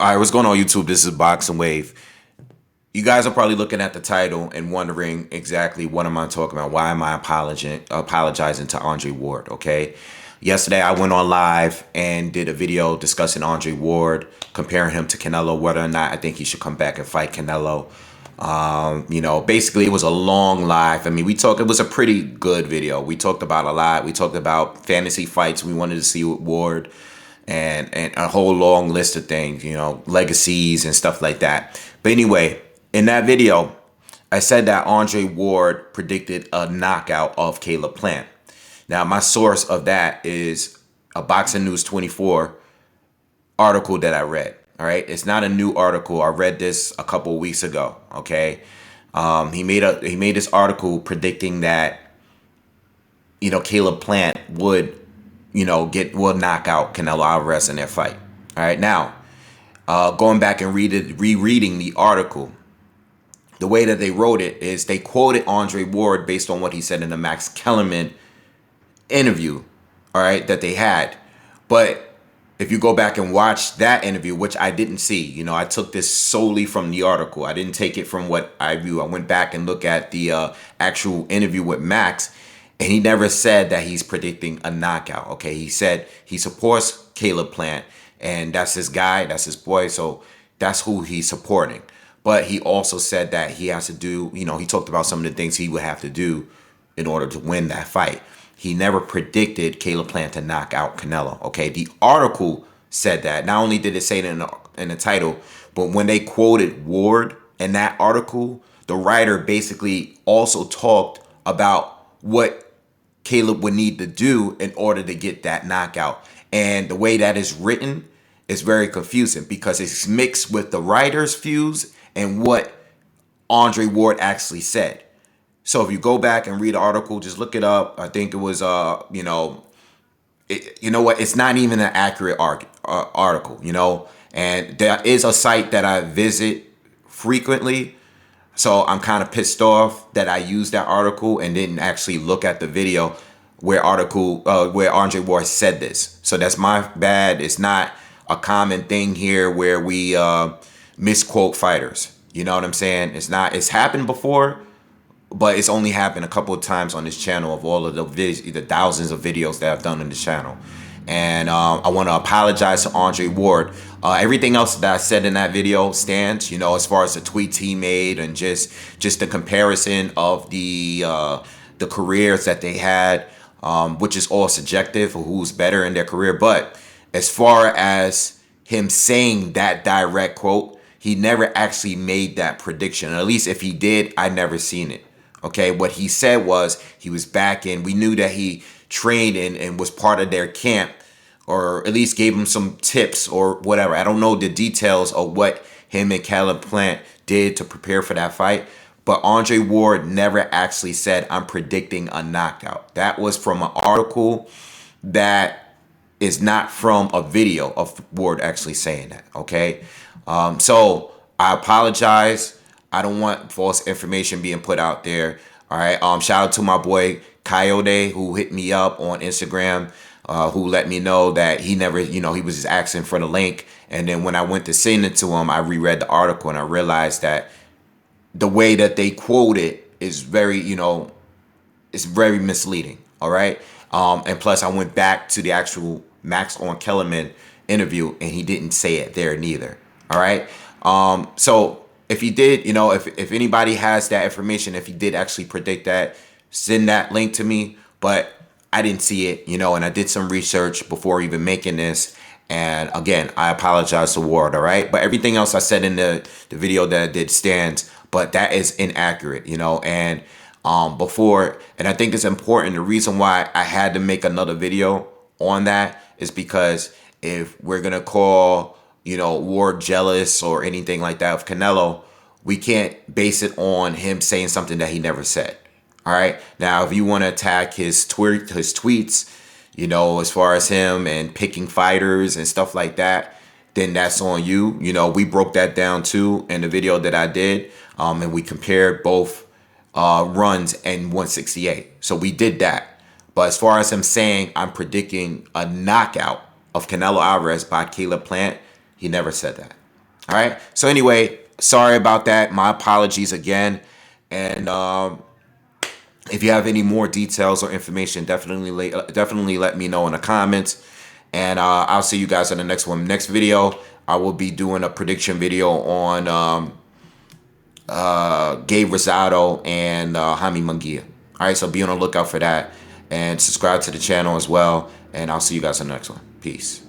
All right, what's going on YouTube? This is BoxingWave. You guys are probably looking at the title and wondering exactly what am I talking about? Why am I apologizing to Andre Ward, okay? Yesterday, I went on live and did a video discussing Andre Ward, comparing him to Canelo, whether or not I think he should come back and fight Canelo. Basically, it was a long live. I mean, it was a pretty good video. We talked about a lot. We talked about fantasy fights we wanted to see with Ward and a whole long list of things, legacies and stuff like that. But anyway, in that video, I said that Andre Ward predicted a knockout of Caleb Plant. Now, my source of that is a Boxing News 24 article that I read. All right, it's not a new article. I read this a couple of weeks ago. Okay, he made this article predicting that Caleb Plant would will knock out Canelo Alvarez in their fight. All right, now going back and rereading the article, the way that they wrote it is they quoted Andre Ward based on what he said in the Max Kellerman interview, all right, that they had. But if you go back and watch that interview, which I didn't see, I took this solely from the article. I didn't take it from what I view. I went back and looked at the actual interview with Max, and he never said that he's predicting a knockout. Okay, he said he supports Caleb Plant, and that's his guy, that's his boy, so that's who he's supporting. But he also said that he has to do, he talked about some of the things he would have to do in order to win that fight. He never predicted Caleb Plant to knock out Canelo. Okay, the article said that. Not only did it say it in the title, but when they quoted Ward in that article, the writer basically also talked about what Caleb would need to do in order to get that knockout. And the way that is written is very confusing because it's mixed with the writer's views and what Andre Ward actually said. So if you go back and read the article, just look it up. I think it was, it's not even an accurate article, and there is a site that I visit frequently. So I'm kind of pissed off that I used that article and didn't actually look at the video where Andre Ward said this. So that's my bad. It's not a common thing here where we misquote fighters. You know what I'm saying? It's happened before, but it's only happened a couple of times on this channel of all of the thousands of videos that I've done on this channel. And I want to apologize to Andre Ward. Everything else that I said in that video stands, as far as the tweets he made and just the comparison of the careers that they had, which is all subjective for who's better in their career. But as far as him saying that direct quote, he never actually made that prediction. At least if he did, I never seen it. Okay, what he said was he was back in. We knew that he trained and was part of their camp, or at least gave him some tips or whatever. I don't know the details of what him and Caleb Plant did to prepare for that fight, but Andre Ward never actually said, I'm predicting a knockout. That was from an article that is not from a video of Ward actually saying that, okay? So I apologize. I don't want false information being put out there. All right. Shout out to my boy Coyote who hit me up on Instagram, who let me know that he never, he was just asking for the link. And then when I went to send it to him, I reread the article and I realized that the way that they quote it is very, it's very misleading. All right. And plus I went back to the actual Max on Kellerman interview and he didn't say it there neither. All right. So if he did, if anybody has that information, if he did actually predict that, send that link to me. But I didn't see it, and I did some research before even making this. And again, I apologize to Ward, all right? But everything else I said in the video that I did stands, but that is inaccurate, and and I think it's important. The reason why I had to make another video on that is because if we're going to call Ward jealous or anything like that of Canelo, we can't base it on him saying something that he never said. All right. Now, if you want to attack his tweets, as far as him and picking fighters and stuff like that, then that's on you. We broke that down too in the video that I did. And we compared both runs in 168. So we did that. But as far as him saying, I'm predicting a knockout of Canelo Alvarez by Caleb Plant, he never said that. All right. So anyway, sorry about that. My apologies again. And if you have any more details or information, definitely let me know in the comments. And I'll see you guys in the next one. Next video, I will be doing a prediction video on Gabe Rosado and Jaime Munguia. All right, so be on the lookout for that. And subscribe to the channel as well. And I'll see you guys in the next one. Peace.